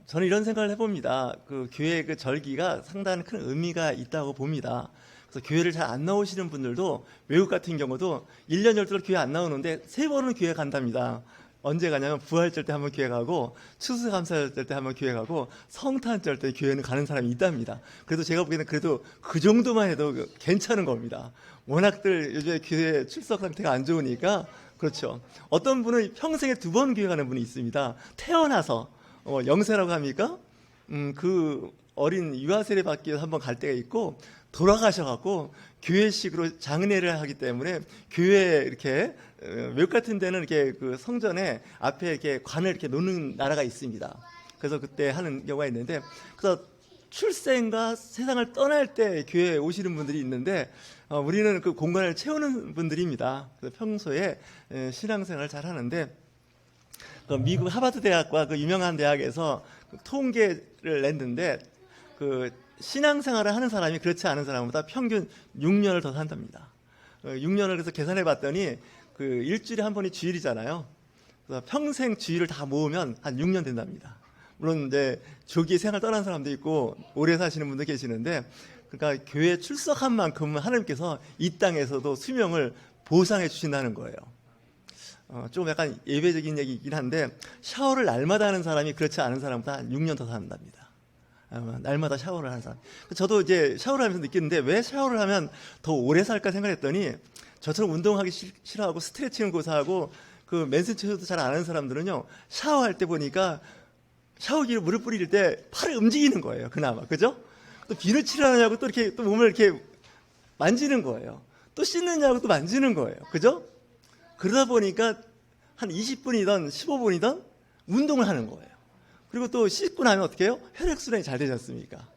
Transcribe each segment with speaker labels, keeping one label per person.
Speaker 1: 저는 이런 생각을 해봅니다. 그 교회 그 절기가 상당히 큰 의미가 있다고 봅니다. 그래서 교회를 잘 안 나오시는 분들도 외국 같은 경우도 1년 12달 교회 안 나오는데 3번은 교회 간답니다. 언제 가냐면 부활절 때 한번 교회 가고 추수감사절 때 한번 교회 가고 성탄절 때 교회는 가는 사람이 있답니다. 그래도 제가 보기에는 그래도 그 정도만 해도 괜찮은 겁니다. 워낙들 요즘에 교회 출석 상태가 안 좋으니까. 그렇죠. 어떤 분은 평생에 2번 교회 가는 분이 있습니다. 태어나서 영세라고 합니까? 그 어린 유아세례 받기 위해서 한번 갈 때가 있고 돌아가셔갖고 교회식으로 장례를 하기 때문에 교회 이렇게 외국 같은 데는 이렇게 그 성전에 앞에 이렇게 관을 이렇게 놓는 나라가 있습니다. 그래서 그때 하는 경우가 있는데, 그래서 출생과 세상을 떠날 때 교회에 오시는 분들이 있는데 우리는 그 공간을 채우는 분들입니다. 그래서 평소에 신앙생활을 잘 하는데, 그 미국 하버드 대학과 그 유명한 대학에서 통계를 냈는데 그 신앙생활을 하는 사람이 그렇지 않은 사람보다 평균 6년을 더 산답니다. 6년을 그래서 계산해 봤더니 그 일주일에 한 번이 주일이잖아요. 그래서 평생 주일을 다 모으면 한 6년 된답니다. 물론 이제 조기 생활 떠난 사람도 있고 오래 사시는 분도 계시는데, 그러니까 교회 출석한 만큼은 하나님께서 이 땅에서도 수명을 보상해 주신다는 거예요. 좀 약간 예배적인 얘기이긴 한데, 샤워를 날마다 하는 사람이 그렇지 않은 사람보다 한 6년 더 산답니다. 날마다 샤워를 하는 사람. 저도 이제 샤워를 하면서 느끼는데 왜 샤워를 하면 더 오래 살까 생각했더니, 저처럼 운동하기 싫어하고 스트레칭을 고사하고 그 맨스체도 잘 안 하는 사람들은요, 샤워할 때 보니까 샤워기로 물을 뿌릴 때 팔을 움직이는 거예요. 그나마. 그죠? 또 비누 칠하느냐고 또 이렇게 또 몸을 이렇게 만지는 거예요. 또 씻느냐고 또 만지는 거예요. 그죠? 그러다 보니까 한 20분이든 15분이든 운동을 하는 거예요. 그리고 또 씻고 나면 어떻게 해요? 혈액순환이 잘 되지 않습니까?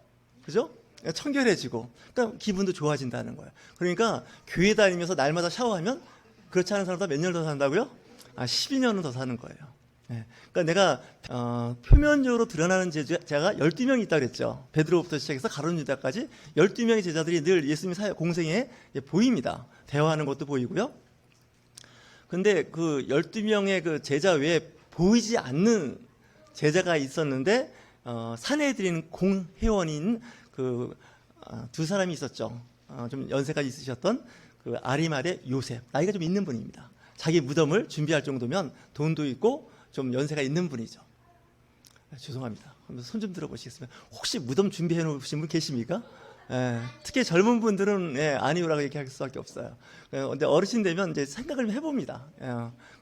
Speaker 1: 그죠? 청결해지고, 그러니까 기분도 좋아진다는 거예요. 그러니까 교회 다니면서 날마다 샤워하면 그렇지 않은 사람보다 몇 년 더 산다고요? 12년은 더 사는 거예요. 그러니까 내가 표면적으로 드러나는 제자가 12명이 있다고 그랬죠. 베드로부터 시작해서 가룟 유다까지 12명의 제자들이 늘 예수님 사역 공생에 보입니다. 대화하는 것도 보이고요. 근데 그 12명의 그 제자 외에 보이지 않는 제자가 있었는데, 사내들인 공회원인 그 두 사람이 있었죠. 좀 연세가 있으셨던 그 아리마대 요셉, 나이가 좀 있는 분입니다. 자기 무덤을 준비할 정도면 돈도 있고 좀 연세가 있는 분이죠. 죄송합니다. 손 좀 들어보시겠습니다. 혹시 무덤 준비해 놓으신 분 계십니까? 특히 젊은 분들은 아니오라고 얘기할 수밖에 없어요. 근데 어르신 되면 이제 생각을 해봅니다.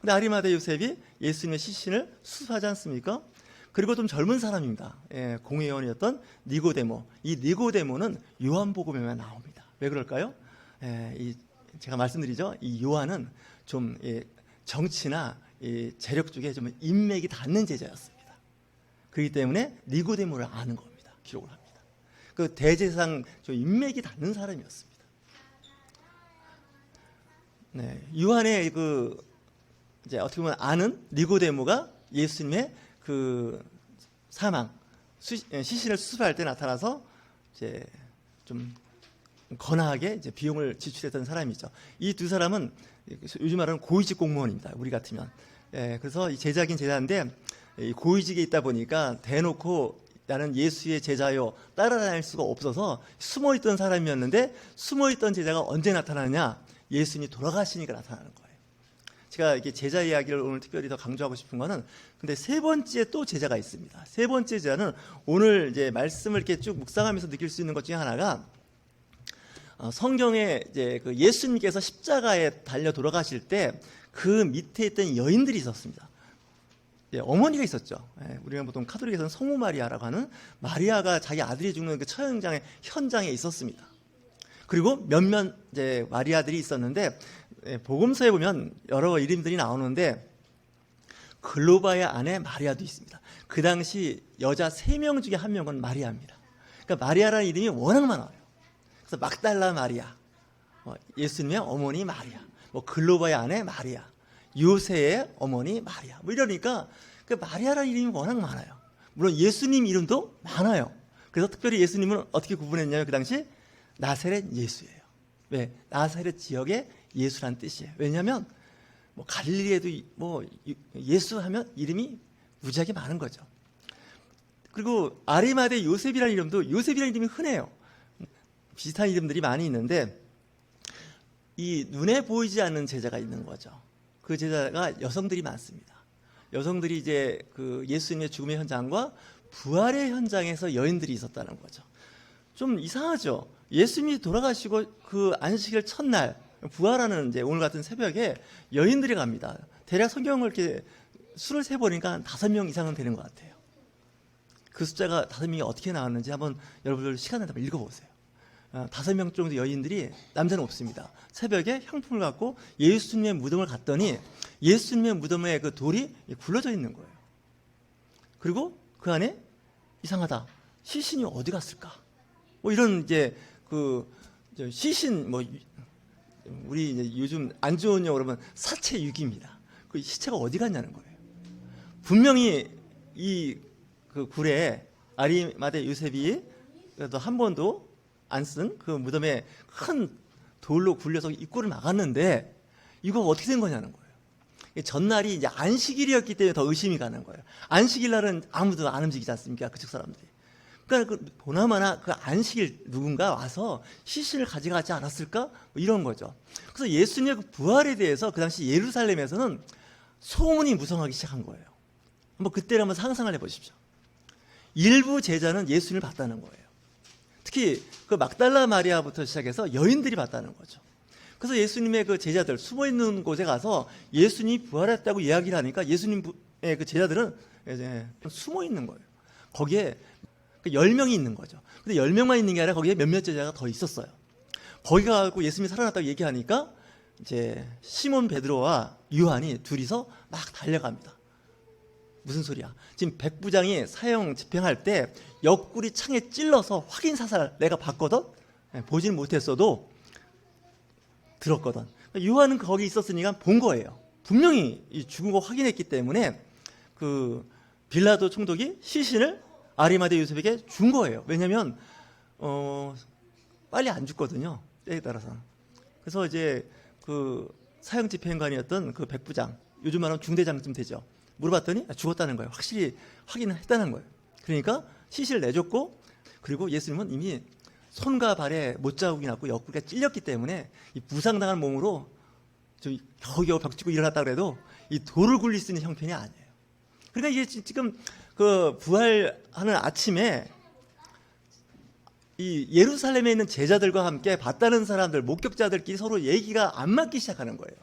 Speaker 1: 근데 아리마대 요셉이 예수님의 시신을 수습하지 않습니까? 그리고 좀 젊은 사람입니다. 공회원이었던 니고데모. 이 니고데모는 요한복음에만 나옵니다. 왜 그럴까요? 제가 말씀드리죠. 이 요한은 좀 정치나 재력 쪽에 좀 인맥이 닿는 제자였습니다. 그렇기 때문에 니고데모를 아는 겁니다. 기록을 합니다. 그 대제사장 좀 인맥이 닿는 사람이었습니다. 요한의 그 이제 어떻게 보면 아는 니고데모가 예수님의 그 사망, 시신을 수습할 때 나타나서 이제 좀 거나하게 이제 비용을 지출했던 사람이죠. 이 두 사람은 요즘 말하는 고위직 공무원입니다. 우리 같으면. 그래서 이 제자긴 제자인데, 이 고위직에 있다 보니까 대놓고 나는 예수의 제자요 따라다닐 수가 없어서 숨어있던 사람이었는데, 숨어있던 제자가 언제 나타나느냐? 예수님이 돌아가시니까 나타나는 거예요. 제가 이렇게 제자 이야기를 오늘 특별히 더 강조하고 싶은 거는, 근데 세 번째 또 제자가 있습니다. 세 번째 제자는 오늘 이제 말씀을 이렇게 쭉 묵상하면서 느낄 수 있는 것 중에 하나가, 성경에 이제 그 예수님께서 십자가에 달려 돌아가실 때 그 밑에 있던 여인들이 있었습니다. 어머니가 있었죠. 우리가 보통 카톨릭에서는 성모 마리아라고 하는, 마리아가 자기 아들이 죽는 그 처형장의 현장에 있었습니다. 그리고 몇몇 이제 마리아들이 있었는데, 복음서에 보면 여러 이름들이 나오는데 글로바의 아내 마리아도 있습니다. 그 당시 여자 3명 중에 1명은 마리아입니다. 그러니까 마리아라는 이름이 워낙 많아요. 그래서 막달라 마리아, 예수님의 어머니 마리아, 글로바의 아내 마리아, 요새의 어머니 마리아, 이러니까 그 마리아라는 이름이 워낙 많아요. 물론 예수님 이름도 많아요. 그래서 특별히 예수님은 어떻게 구분했냐면, 그 당시 나사렛 예수예요. 왜? 나사렛 지역의 예수란 뜻이에요. 왜냐하면 갈릴리에도 예수 하면 이름이 무지하게 많은 거죠. 그리고 아리마대 요셉이라는 이름도 요셉이라는 이름이 흔해요. 비슷한 이름들이 많이 있는데 이 눈에 보이지 않는 제자가 있는 거죠. 그 제자가 여성들이 많습니다. 여성들이 이제 그 예수님의 죽음의 현장과 부활의 현장에서 여인들이 있었다는 거죠. 좀 이상하죠. 예수님이 돌아가시고 그 안식일 첫날 부활하는 이제 오늘 같은 새벽에 여인들이 갑니다. 대략 성경을 이렇게 수를 세보니까 한 5명 이상은 되는 것 같아요. 그 숫자가 5명이 어떻게 나왔는지 한번 여러분들 시간 내서 읽어보세요. 5명 정도 여인들이, 남자는 없습니다. 새벽에 향품을 갖고 예수님의 무덤을 갔더니 예수님의 무덤에 그 돌이 굴러져 있는 거예요. 그리고 그 안에 이상하다, 시신이 어디 갔을까? 뭐 이런 이제 그 시신, 뭐 우리 이제 요즘 안 좋은 용어로 그러면 사체 유기입니다. 그 시체가 어디 갔냐는 거예요. 분명히 이 그 굴에 아리마대 요셉이 그래도 한 번도 안 쓴 그 무덤에 큰 돌로 굴려서 입구를 막았는데 이거 어떻게 된 거냐는 거예요. 전날이 이제 안식일이었기 때문에 더 의심이 가는 거예요. 안식일 날은 아무도 안 움직이지 않습니까? 그쪽 사람들이. 그러니까 보나마나 그 안식일 누군가 와서 시신을 가져가지 않았을까? 뭐 이런 거죠. 그래서 예수님의 그 부활에 대해서 그 당시 예루살렘에서는 소문이 무성하기 시작한 거예요. 한번 그때를 한번 상상을 해보십시오. 일부 제자는 예수님을 봤다는 거예요. 특히 그 막달라 마리아부터 시작해서 여인들이 봤다는 거죠. 그래서 예수님의 그 제자들 숨어 있는 곳에 가서 예수님이 부활했다고 이야기를 하니까 예수님의 그 제자들은 이제 숨어 있는 거예요. 거기에 10명이 있는 거죠. 근데 10명만 있는 게 아니라 거기에 몇몇 제자가 더 있었어요. 거기 가고 예수님이 살아났다고 얘기하니까 이제 시몬 베드로와 요한이 둘이서 막 달려갑니다. 무슨 소리야? 지금 백부장이 사형 집행할 때 옆구리 창에 찔러서 확인 사살 내가 봤거든? 보지는 못했어도 들었거든. 요한은 거기 있었으니까 본 거예요. 분명히 죽은 거 확인했기 때문에 그 빌라도 총독이 시신을 아리마대 요셉에게 준 거예요. 왜냐하면 빨리 안 죽거든요. 때에 따라서. 그래서 이제 그 사형 집행관이었던 그 백부장, 요즘 말하면 중대장쯤 되죠. 물어봤더니 죽었다는 거예요. 확실히 확인을 했다는 거예요. 그러니까 시신을 내줬고, 그리고 예수님은 이미 손과 발에 못자국이 났고 옆구리가 찔렸기 때문에 이 부상당한 몸으로 좀 겨우겨우 벽 짚고 일어났다 그래도 이 돌을 굴릴 수 있는 형편이 아니에요. 그러니까 이게 지금 그 부활하는 아침에 이 예루살렘에 있는 제자들과 함께 봤다는 사람들, 목격자들끼리 서로 얘기가 안 맞기 시작하는 거예요.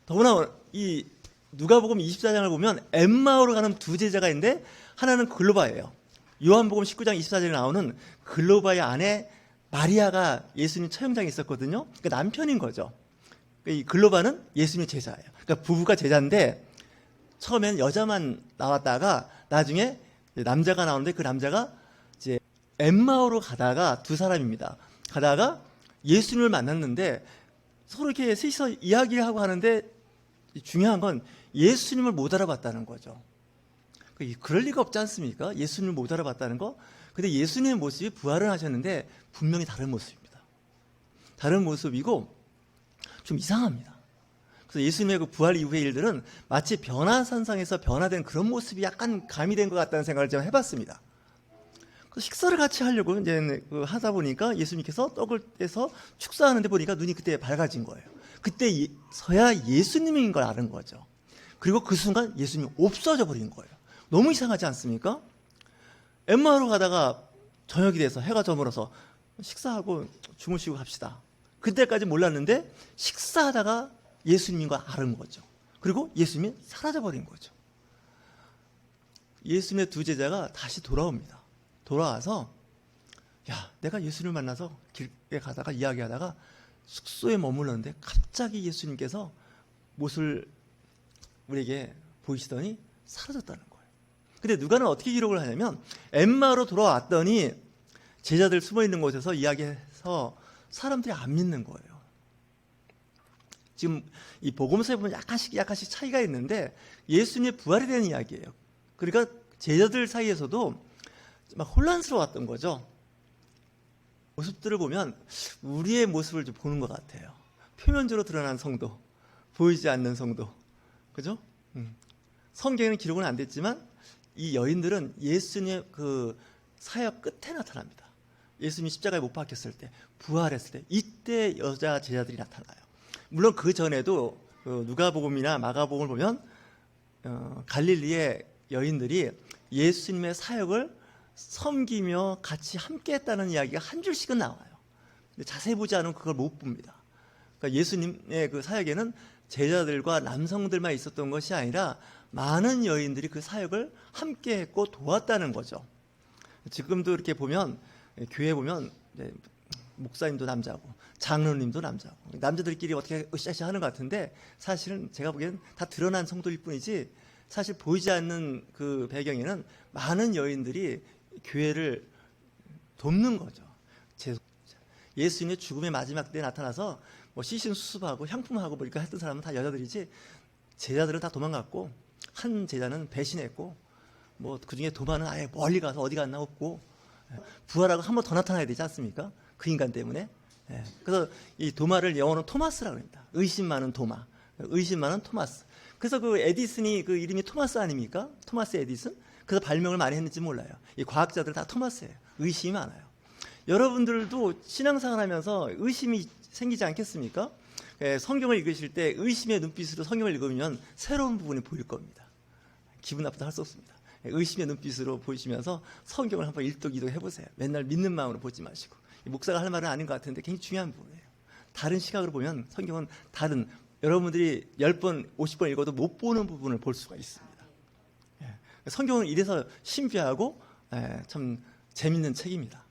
Speaker 1: 더구나 이 누가복음 24장을 보면 엠마오로 가는 두 제자가 있는데 하나는 글로바예요. 요한복음 19장 24절에 나오는 글로바의 아내 마리아가 예수님 처형장에 있었거든요. 그러니까 남편인 거죠. 이 글로바는 예수님의 제자예요. 그러니까 부부가 제자인데 처음엔 여자만 나왔다가 나중에 남자가 나오는데 그 남자가 이제 엠마오로 가다가 두 사람입니다. 가다가 예수님을 만났는데 서로 이렇게 셋이서 이야기를 하고 하는데 중요한 건 예수님을 못 알아봤다는 거죠. 그럴 리가 없지 않습니까? 예수님을 못 알아봤다는 거. 근데 예수님의 모습이 부활을 하셨는데 분명히 다른 모습입니다. 다른 모습이고 좀 이상합니다. 그래서 예수님의 그 부활 이후의 일들은 마치 변화산상에서 변화된 그런 모습이 약간 가미된 것 같다는 생각을 좀 해봤습니다. 그 식사를 같이 하려고 이제 하다 보니까 예수님께서 떡을 떼서 축사하는데 보니까 눈이 그때 밝아진 거예요. 그때서야 예수님인 걸 아는 거죠. 그리고 그 순간 예수님이 없어져 버린 거예요. 너무 이상하지 않습니까? 엠마오로 가다가 저녁이 돼서 해가 저물어서 식사하고 주무시고 갑시다. 그때까지 몰랐는데 식사하다가 예수님인 걸 아는 거죠. 그리고 예수님이 사라져 버린 거죠. 예수님의 두 제자가 다시 돌아옵니다. 돌아와서 야, 내가 예수님을 만나서 길에 가다가 이야기하다가 숙소에 머물렀는데 갑자기 예수님께서 모습을 우리에게 보이시더니 사라졌다는 거예요. 근데 누가는 어떻게 기록을 하냐면 엠마로 돌아왔더니 제자들 숨어 있는 곳에서 이야기해서 사람들이 안 믿는 거예요. 지금 이 복음서에 보면 약간씩 차이가 있는데 예수님의 부활에 대한 이야기예요. 그러니까 제자들 사이에서도 막 혼란스러웠던 거죠. 모습들을 보면 우리의 모습을 좀 보는 것 같아요. 표면적으로 드러난 성도, 보이지 않는 성도, 그죠? 성경에는 기록은 안 됐지만 이 여인들은 예수님의 그 사역 끝에 나타납니다. 예수님이 십자가에 못 박혔을 때, 부활했을 때, 이때 여자 제자들이 나타나요. 물론 그 전에도 누가복음이나 마가복음을 보면 갈릴리의 여인들이 예수님의 사역을 섬기며 같이 함께했다는 이야기가 한 줄씩은 나와요. 근데 자세히 보지 않으면 그걸 못 봅니다. 그러니까 예수님의 그 사역에는 제자들과 남성들만 있었던 것이 아니라 많은 여인들이 그 사역을 함께했고 도왔다는 거죠. 지금도 이렇게 보면 교회 보면 목사님도 남자고 장로님도 남자고 남자들끼리 어떻게 으쌰으쌰 하는 것 같은데 사실은 제가 보기엔 다 드러난 성도일 뿐이지 사실 보이지 않는 그 배경에는 많은 여인들이 교회를 돕는 거죠. 예수님의 죽음의 마지막 때에 나타나서 뭐 시신 수습하고 향품하고 뭐 이렇게 했던 사람은 다 여자들이지 제자들은 다 도망갔고 한 제자는 배신했고 뭐 그중에 도마는 아예 멀리 가서 어디 갔나 없고 부활하고 한 번 더 나타나야 되지 않습니까? 그 인간 때문에. 그래서 이 도마를 영어로 토마스라고 합니다. 의심 많은 도마, 의심 많은 토마스. 그래서 그 에디슨이 그 이름이 토마스 아닙니까? 토마스 에디슨. 그래서 발명을 많이 했는지 몰라요. 이 과학자들 다 토마스예요. 의심이 많아요. 여러분들도 신앙생활 하면서 의심이 생기지 않겠습니까? 성경을 읽으실 때 의심의 눈빛으로 성경을 읽으면 새로운 부분이 보일 겁니다. 기분 나쁘다 할 수 없습니다. 의심의 눈빛으로 보시면서 성경을 한번 일독이독 해보세요. 맨날 믿는 마음으로 보지 마시고. 목사가 할 말은 아닌 것 같은데 굉장히 중요한 부분이에요. 다른 시각으로 보면 성경은 다른 여러분들이 10번, 50번 읽어도 못 보는 부분을 볼 수가 있습니다. 성경은 이래서 신비하고 참 재밌는 책입니다.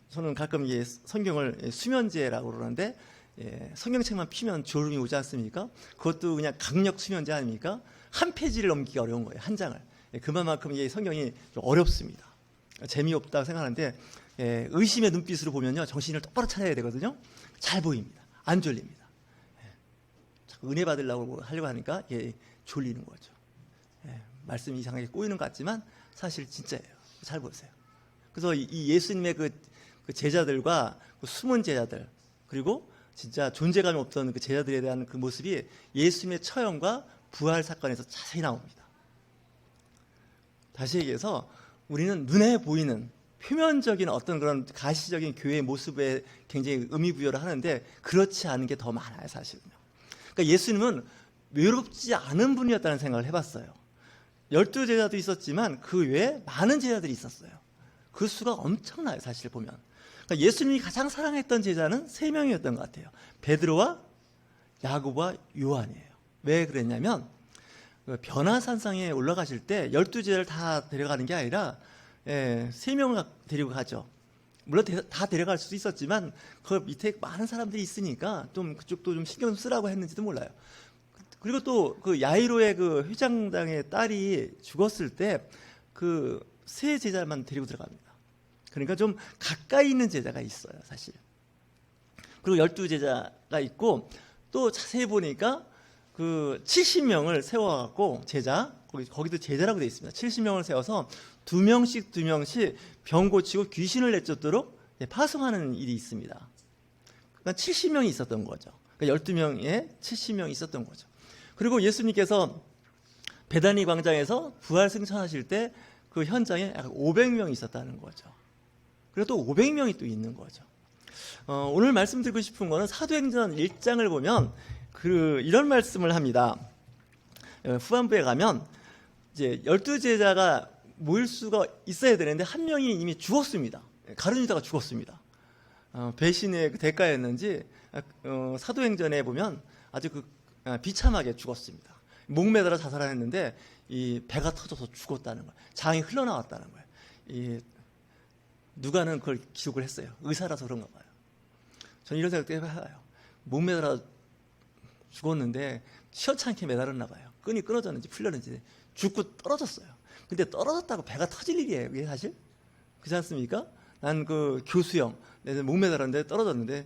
Speaker 1: 저는 가끔 성경을 수면제라고 그러는데 성경책만 피면 졸음이 오지 않습니까? 그것도 그냥 강력 수면제 아닙니까? 한 페이지를 넘기기 어려운 거예요. 한 장을. 그만큼 이 성경이 좀 어렵습니다. 재미없다고 생각하는데 의심의 눈빛으로 보면요 정신을 똑바로 차려야 되거든요. 잘 보입니다. 안 졸립니다. 은혜 받으려고 하려고 하니까 졸리는 거죠. 말씀이 이상하게 꼬이는 것 같지만 사실 진짜예요. 잘 보세요. 그래서 이 예수님의 그 제자들과 그 숨은 제자들 그리고 진짜 존재감이 없던 그 제자들에 대한 그 모습이 예수님의 처형과 부활 사건에서 자세히 나옵니다. 다시 얘기해서 우리는 눈에 보이는 표면적인 어떤 그런 가시적인 교회의 모습에 굉장히 의미 부여를 하는데 그렇지 않은 게 더 많아요, 사실은요. 그러니까 예수님은 외롭지 않은 분이었다는 생각을 해봤어요. 12제자도 있었지만 그 외에 많은 제자들이 있었어요. 그 수가 엄청나요, 사실 보면. 그러니까 예수님이 가장 사랑했던 제자는 3명이었던 것 같아요. 베드로와 야고보와 요한이에요. 왜 그랬냐면 변화산상에 올라가실 때 12제자를 다 데려가는 게 아니라 3명을 데리고 가죠. 물론 다 데려갈 수도 있었지만 그 밑에 많은 사람들이 있으니까 좀 그쪽도 좀 신경 쓰라고 했는지도 몰라요. 그리고 또 그 야이로의 그 회장당의 딸이 죽었을 때 그 3제자만 데리고 들어갑니다. 그러니까 좀 가까이 있는 제자가 있어요, 사실. 그리고 12제자가 있고 또 자세히 보니까 그 70명을 세워갖고 거기도 제자라고 되어 있습니다. 70명을 세워서 2명씩 병 고치고 귀신을 내쫓도록 파송하는 일이 있습니다. 그러니까 70명이 있었던 거죠. 그러니까 12명에 70명이 있었던 거죠. 그리고 예수님께서 베다니 광장에서 부활 승천하실 때 그 현장에 약 500명이 있었다는 거죠. 그리고 또 500명이 또 있는 거죠. 오늘 말씀드리고 싶은 거는 사도행전 1장을 보면 이런 말씀을 합니다. 후반부에 가면 이제 12제자가 모일 수가 있어야 되는데 한 명이 이미 죽었습니다. 가룟 유다가 죽었습니다. 배신의 그 대가였는지 사도행전에 보면 아주 비참하게 죽었습니다. 목매달아 자살했는데 이 배가 터져서 죽었다는 거예요. 장이 흘러나왔다는 거예요. 누가는 그걸 기록을 했어요. 의사라서 그런가 봐요. 저는 이런 생각도 해봐요. 목매달아 죽었는데 시원찮게 매달았나 봐요. 끈이 끊어졌는지 풀렸는지 죽고 떨어졌어요. 근데 떨어졌다고 배가 터질 일이에요, 이게 사실? 그렇지 않습니까? 난 그 교수형, 내가 목매달았는데 떨어졌는데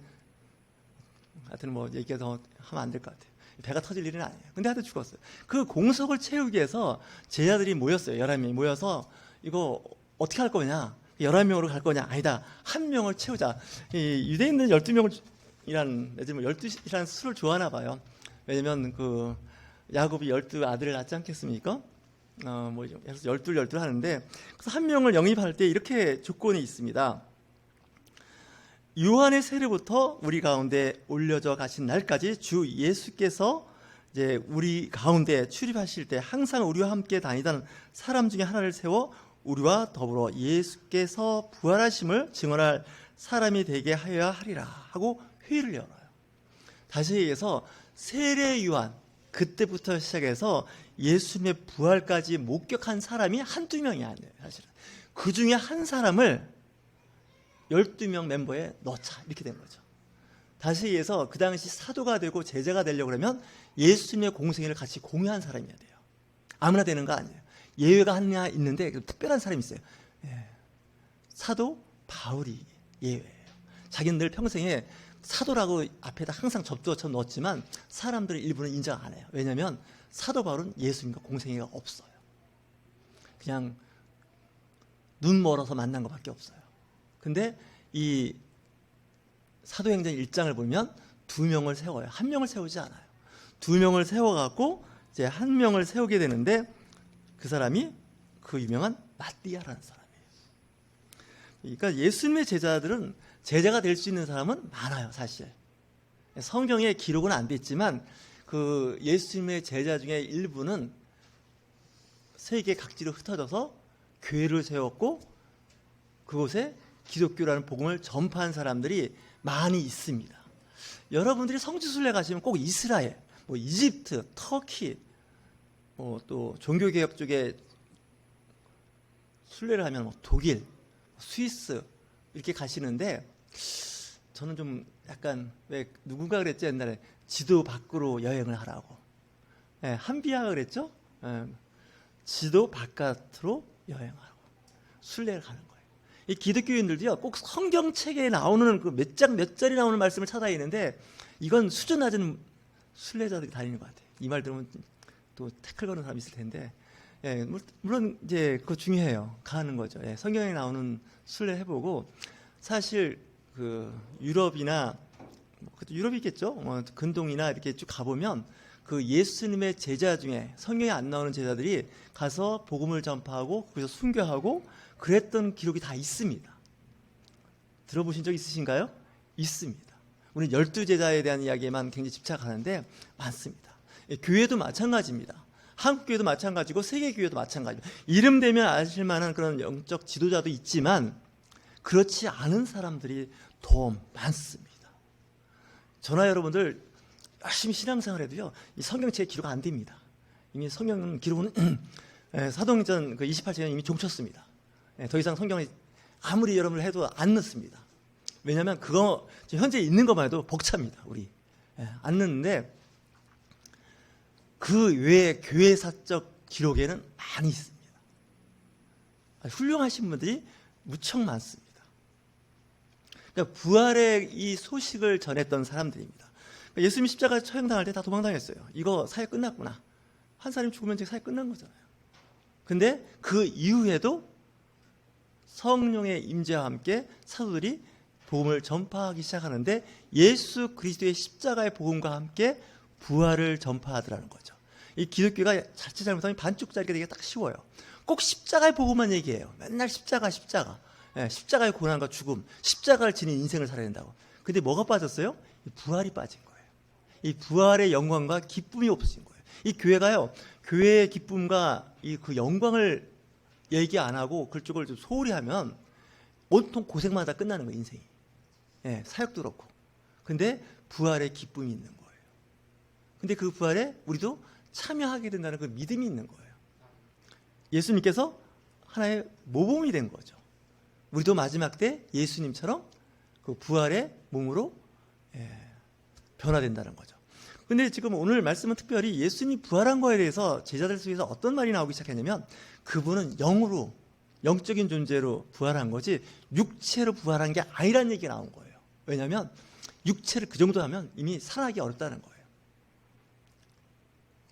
Speaker 1: 하여튼 뭐 얘기가 더 하면 안 될 것 같아요. 배가 터질 일은 아니에요. 근데 하여튼 죽었어요. 그 공석을 채우기 위해서 제자들이 모였어요. 11명이 모여서 이거 어떻게 할 거냐? 11명으로 갈 거냐? 아니다. 한 명을 채우자. 이 유대인들은 12명이란 12이라는 수를 좋아하나 봐요. 왜냐면 그 야곱이 12 아들을 낳지 않겠습니까? 열둘 하는데, 그래서 한 명을 영입할 때 이렇게 조건이 있습니다. 요한의 세례부터 우리 가운데 올려져 가신 날까지 주 예수께서 이제 우리 가운데 출입하실 때 항상 우리와 함께 다니던 사람 중에 하나를 세워 우리와 더불어 예수께서 부활하심을 증언할 사람이 되게 하여야 하리라 하고 회의를 열어요. 다시 얘기해서 세례 요한 그때부터 시작해서 예수님의 부활까지 목격한 사람이 한두 명이 아니에요. 사실은 그 중에 한 사람을 12명 멤버에 넣자 이렇게 된 거죠. 다시 얘기해서 그 당시 사도가 되고 제자가 되려고 그러면 예수님의 공생애를 같이 공유한 사람이어야 돼요. 아무나 되는 거 아니에요. 예외가 하나 있는데 특별한 사람이 있어요. 사도 바울이 예외예요. 자기는 늘 평생에 사도라고 앞에다 항상 접두어쳐 넣었지만 사람들은 일부는 인정 안 해요. 왜냐하면 사도 바울은 예수님과 공생애가 없어요. 그냥 눈 멀어서 만난 것밖에 없어요. 근데 이 사도행전 1장을 보면 2명을 세워요. 1명을 세우지 않아요. 2명을 세워갖고 이제 1명을 세우게 되는데 그 사람이 그 유명한 마띠아라는 사람이에요. 그러니까 예수님의 제자들은 제자가 될 수 있는 사람은 많아요, 사실. 성경에 기록은 안 돼 있지만 그 예수님의 제자 중에 일부는 세계 각지로 흩어져서 교회를 세웠고 그곳에 기독교라는 복음을 전파한 사람들이 많이 있습니다. 여러분들이 성지순례 가시면 꼭 이스라엘, 이집트, 터키, 또 종교개혁 쪽에 순례를 하면 독일, 스위스 이렇게 가시는데 저는 좀 약간 왜 누군가 그랬죠 옛날에 지도 밖으로 여행을 하라고. 한비아가 그랬죠. 지도 바깥으로 여행하라고 순례를 가는 거예요. 이 기독교인들도요 꼭 성경책에 나오는 그 몇 장 몇 절이 나오는 말씀을 찾아있는데 이건 수준 낮은 순례자들이 다니는 것 같아요. 이 말 들으면 또 태클 거는 사람이 있을 텐데, 물론 이제 그거 중요해요. 가는 거죠. 성경에 나오는 순례 해보고 사실 그 유럽이나 유럽이겠죠. 근동이나 이렇게 쭉 가보면 그 예수님의 제자 중에 성경에 안 나오는 제자들이 가서 복음을 전파하고 거기서 순교하고 그랬던 기록이 다 있습니다. 들어보신 적 있으신가요? 있습니다. 우리는 12제자에 대한 이야기에만 굉장히 집착하는데 많습니다. 교회도 마찬가지입니다. 한국 교회도 마찬가지고 세계 교회도 마찬가지입니다. 이름 대면 아실 만한 그런 영적 지도자도 있지만 그렇지 않은 사람들이 더 많습니다. 저나 여러분들 열심히 신앙생활 해도요 이 성경책에 기록 안 됩니다. 이미 성경 기록은 사도행전 28장에 이미 종쳤습니다. 더 이상 성경에 아무리 여러분을 해도 안 넣습니다. 왜냐하면 그거 지금 현재 있는 것만 해도 벅찹니다. 우리 안 넣는데 그 외에 교회사적 기록에는 많이 있습니다. 훌륭하신 분들이 무척 많습니다. 그러니까 부활의 이 소식을 전했던 사람들입니다. 그러니까 예수님이 십자가 처형당할 때 다 도망다녔어요. 이거 사회 끝났구나. 한 사람이 죽으면 이제 사회 끝난 거잖아요. 근데 그 이후에도 성령의 임재와 함께 사도들이 복음을 전파하기 시작하는데 예수 그리스도의 십자가의 복음과 함께 부활을 전파하더라는 거죠. 이 기독교가 자칫 잘못하면 반쪽짜리가 되기가 딱 쉬워요. 꼭 십자가의 복음만 얘기해요. 맨날 십자가. 십자가의 고난과 죽음, 십자가를 지닌 인생을 살아야 된다고. 근데 뭐가 빠졌어요? 부활이 빠진 거예요. 이 부활의 영광과 기쁨이 없어진 거예요. 이 교회가요, 교회의 기쁨과 그 영광을 얘기 안 하고 그쪽을 좀 소홀히 하면 온통 고생만 다 끝나는 거예요, 인생이. 사역도 그렇고. 근데 부활의 기쁨이 있는 거예요. 근데 그 부활에 우리도 참여하게 된다는 그 믿음이 있는 거예요. 예수님께서 하나의 모범이 된 거죠. 우리도 마지막 때 예수님처럼 그 부활의 몸으로 변화된다는 거죠. 근데 지금 오늘 말씀은 특별히 예수님이 부활한 거에 대해서 제자들 속에서 어떤 말이 나오기 시작했냐면 그분은 영으로, 영적인 존재로 부활한 거지 육체로 부활한 게 아니라는 얘기가 나온 거예요. 왜냐하면 육체를 그 정도 하면 이미 살아나기 어렵다는 거예요.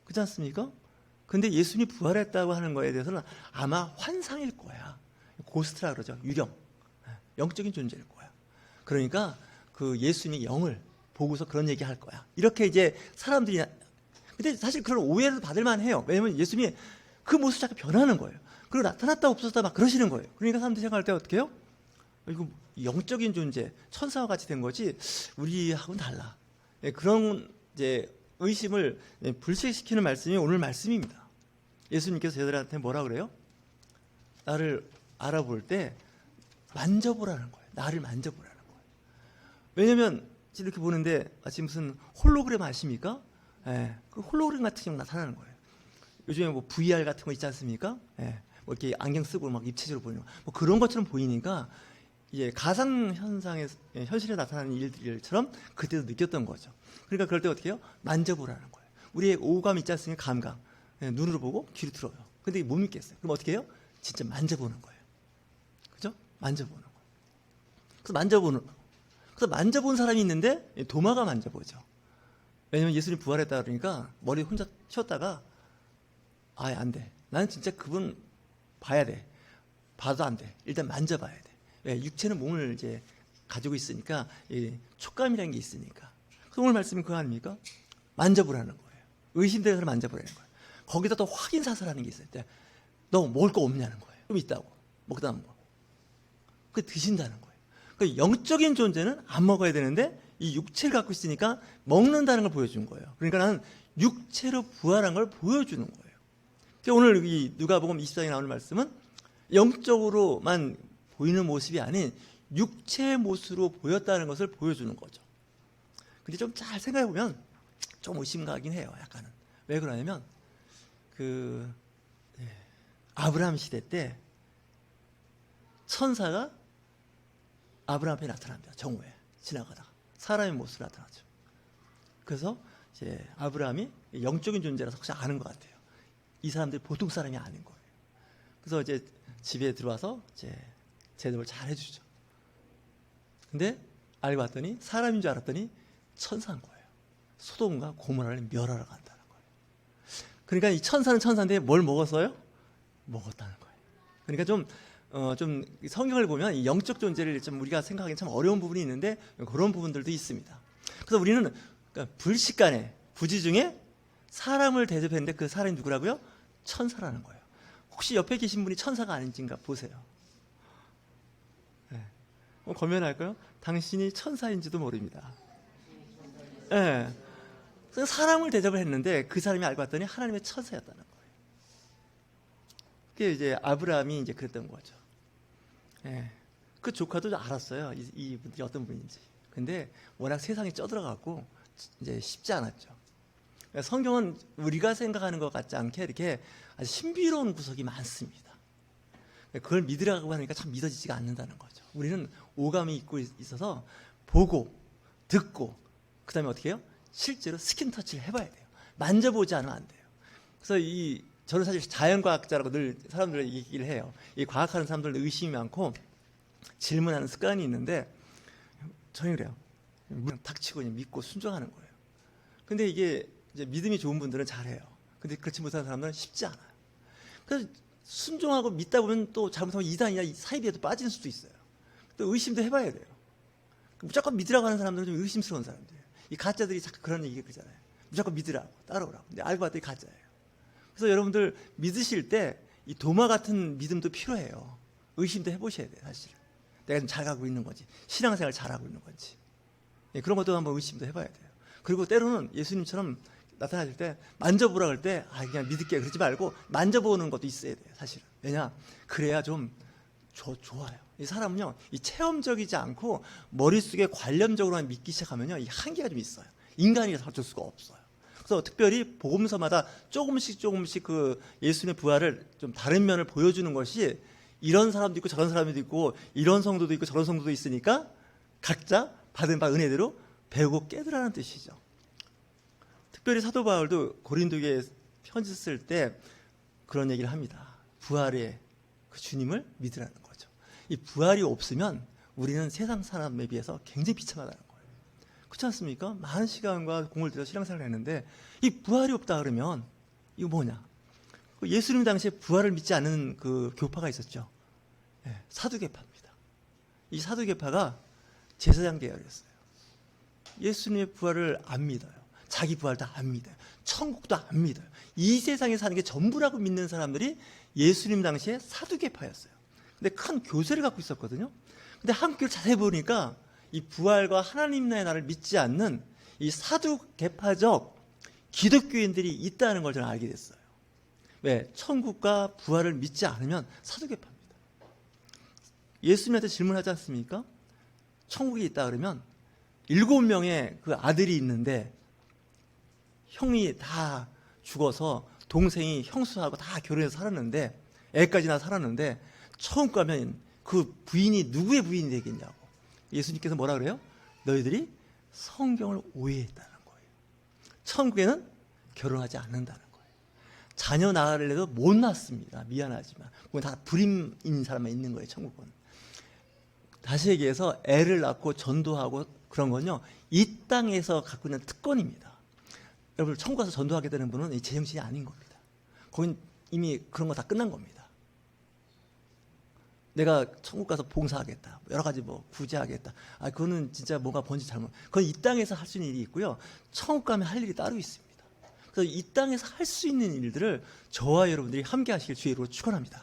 Speaker 1: 그렇지 않습니까? 근데 예수님이 부활했다고 하는 거에 대해서는 아마 환상일 거야. 고스트라 그러죠. 유령. 영적인 존재일 거야. 그러니까 그 예수님이 영을 보고서 그런 얘기 할 거야. 이렇게 이제 사람들이, 근데 사실 그런 오해를 받을 만해요. 왜냐면 예수님이 그 모습이 자꾸 변하는 거예요. 그리고 나타났다 없었다 막 그러시는 거예요. 그러니까 사람들이 생각할 때 어떻게 해요? 이거 영적인 존재, 천사와 같이 된 거지 우리하고는 달라. 예, 그런 이제 의심을 불식시키는 말씀이 오늘 말씀입니다. 예수님께서 저희들한테 뭐라 그래요? 나를 알아볼 때 만져보라는 거예요. 나를 만져보라는 거예요. 왜냐면 이렇게 보는데 마치 무슨 홀로그램 아십니까? 예, 그 홀로그램 같은 게 나타나는 거예요. 요즘에 뭐 VR 같은 거 있지 않습니까? 예, 뭐 이렇게 안경 쓰고 막 입체적으로 보이는 거, 뭐 그런 것처럼 보이니까 이게 가상 현상에 현실에 나타나는 일들처럼 그때도 느꼈던 거죠. 그러니까 그럴 때 어떻게 해요? 만져보라는 거예요. 우리의 오감 있지 않습니까? 감각. 예, 눈으로 보고 귀로 들어요. 근데 못 믿겠어요. 그럼 어떻게 해요? 진짜 만져보는 거예요. 그죠? 만져보는 거예요. 그래서 만져보는 거. 그래서 만져본 사람이 있는데 도마가 만져보죠. 왜냐면 예수님 부활했다 그러니까 머리 혼자 쉬었다가 아예 안 돼. 나는 진짜 그분 봐야 돼. 봐도 안 돼. 일단 만져봐야 돼. 왜? 육체는 몸을 이제 가지고 있으니까 촉감이라는 게 있으니까. 그래서 오늘 말씀이 그거 아닙니까? 만져보라는 거예요. 의심되는 사람 만져보라는 거예요. 거기다 또 확인 사살하는 게 있어요. 너 먹을 거 없냐는 거예요. 그럼 있다고. 먹다 뭐. 그 드신다는 거예요. 그 영적인 존재는 안 먹어야 되는데 이 육체를 갖고 있으니까 먹는다는 걸 보여준 거예요. 그러니까 나는 육체로 부활한 걸 보여주는 거예요. 그러니까 오늘 이 누가복음 24장에 나오는 말씀은 영적으로만 보이는 모습이 아닌 육체의 모습으로 보였다는 것을 보여주는 거죠. 근데 좀 잘 생각해 보면 좀 의심가긴 해요. 약간은. 왜 그러냐면 아브라함 시대 때 천사가 아브라함 앞에 나타납니다. 정오에 지나가다가 사람의 모습으로 나타나죠. 그래서 이제 아브라함이 영적인 존재라서 혹시 아는 것 같아요. 이 사람들이 보통 사람이 아닌 거예요. 그래서 이제 집에 들어와서 이제 대접을 잘 해주죠. 근데 알고 봤더니 사람인 줄 알았더니 천사인 거예요. 소돔과 고모라를 멸하러 간다는 거예요. 그러니까 이 천사는 천사인데 뭘 먹었어요? 먹었다는 거예요. 그러니까 좀 성경을 보면 이 영적 존재를 좀 우리가 생각하기엔 참 어려운 부분이 있는데 그런 부분들도 있습니다. 그래서 우리는 그러니까 불식간에 부지 중에 사람을 대접했는데 그 사람이 누구라고요? 천사라는 거예요. 혹시 옆에 계신 분이 천사가 아닌지인가 보세요. 네. 권면할까요? 당신이 천사인지도 모릅니다. 네. 사람을 대접을 했는데 그 사람이 알고 봤더니 하나님의 천사였다는 거예요. 그게 이제 아브라함이 이제 그랬던 거죠. 예. 그 조카도 알았어요. 이 분들이 어떤 분인지. 근데 워낙 세상이 쪄들어갖고 이제 쉽지 않았죠. 그러니까 성경은 우리가 생각하는 것 같지 않게 이렇게 아주 신비로운 구석이 많습니다. 그걸 믿으라고 하니까 참 믿어지지가 않는다는 거죠. 우리는 오감이 있고 있어서 보고 듣고 그다음에 어떻게 해요? 실제로 스킨 터치를 해봐야 돼요. 만져보지 않으면 안 돼요. 그래서 저는 사실 자연과학자라고 늘 사람들 얘기를 해요. 이 과학하는 사람들 의심이 많고 질문하는 습관이 있는데 저는 그래요. 그냥 닥치고 그냥 믿고 순종하는 거예요. 근데 이게 이제 믿음이 좋은 분들은 잘해요. 근데 그렇지 못한 사람들은 쉽지 않아요. 그래서 순종하고 믿다 보면 또 잘못하면 이단이나 사이비에도 빠질 수도 있어요. 또 의심도 해봐야 돼요. 무조건 믿으라고 하는 사람들은 좀 의심스러운 사람들이에요. 이 가짜들이 자꾸 그런 얘기 그러잖아요. 무조건 믿으라고 따라오라고. 근데 알고 봤더니 가짜예요. 그래서 여러분들 믿으실 때 이 도마 같은 믿음도 필요해요. 의심도 해보셔야 돼요. 사실은 내가 좀 잘 가고 있는 건지 신앙생활 잘하고 있는 건지 그런 것도 한번 의심도 해봐야 돼요. 그리고 때로는 예수님처럼 나타나실 때 만져보라 그럴 때 그냥 믿을게 그러지 말고 만져보는 것도 있어야 돼요. 사실은. 왜냐? 그래야 좀 좋아요. 이 사람은요 이 체험적이지 않고 머릿속에 관념적으로만 믿기 시작하면요 이 한계가 좀 있어요. 인간이라서 어쩔 수가 없어요. 그래서 특별히 복음서마다 조금씩 그 예수님의 부활을 좀 다른 면을 보여주는 것이 이런 사람도 있고 저런 사람도 있고 이런 성도도 있고 저런 성도도 있으니까 각자 받은 바 은혜대로 배우고 깨달으라는 뜻이죠. 특별히 사도 바울도 고린도교에 편지 쓸 때 그런 얘기를 합니다. 부활의 그 주님을 믿으라는 거죠. 이 부활이 없으면 우리는 세상 사람에 비해서 굉장히 비참하다는 거예요. 그렇지 않습니까? 많은 시간과 공을 들여서 신앙생활을 했는데 이 부활이 없다 그러면 이거 뭐냐? 예수님 당시에 부활을 믿지 않는 그 교파가 있었죠. 사두개파입니다. 이 사두개파가 제사장 계열이었어요. 예수님의 부활을 안 믿어요. 자기 부활 다 안 믿어요. 천국도 안 믿어요. 이 세상에 사는 게 전부라고 믿는 사람들이 예수님 당시에 사두개파였어요. 근데 큰 교세를 갖고 있었거든요. 근데 한국교를 자세히 보니까 이 부활과 하나님 나라를 믿지 않는 이 사두개파적 기독교인들이 있다는 걸 저는 알게 됐어요. 왜? 천국과 부활을 믿지 않으면 사두개파입니다. 예수님한테 질문하지 않습니까? 천국이 있다 그러면 7명의 그 아들이 있는데 형이 다 죽어서 동생이 형수하고 다 결혼해서 살았는데 애까지나 살았는데 천국 가면 그 부인이 누구의 부인이 되겠냐고. 예수님께서 뭐라 그래요? 너희들이 성경을 오해했다는 거예요. 천국에는 결혼하지 않는다는 거예요. 자녀 낳으려도 못 낳습니다. 미안하지만. 그건 다 불임인 사람만 있는 거예요. 천국은. 다시 얘기해서 애를 낳고 전도하고 그런 건요. 이 땅에서 갖고 있는 특권입니다. 여러분 천국 가서 전도하게 되는 분은 이 제정신이 아닌 겁니다. 거긴 이미 그런 거 다 끝난 겁니다. 내가 천국 가서 봉사하겠다. 여러 가지 뭐 구제하겠다. 그거는 진짜 뭔가 번지 잘못. 그건 이 땅에서 할 수 있는 일이 있고요. 천국 가면 할 일이 따로 있습니다. 그래서 이 땅에서 할 수 있는 일들을 저와 여러분들이 함께 하시길 주의 이름으로 축원합니다.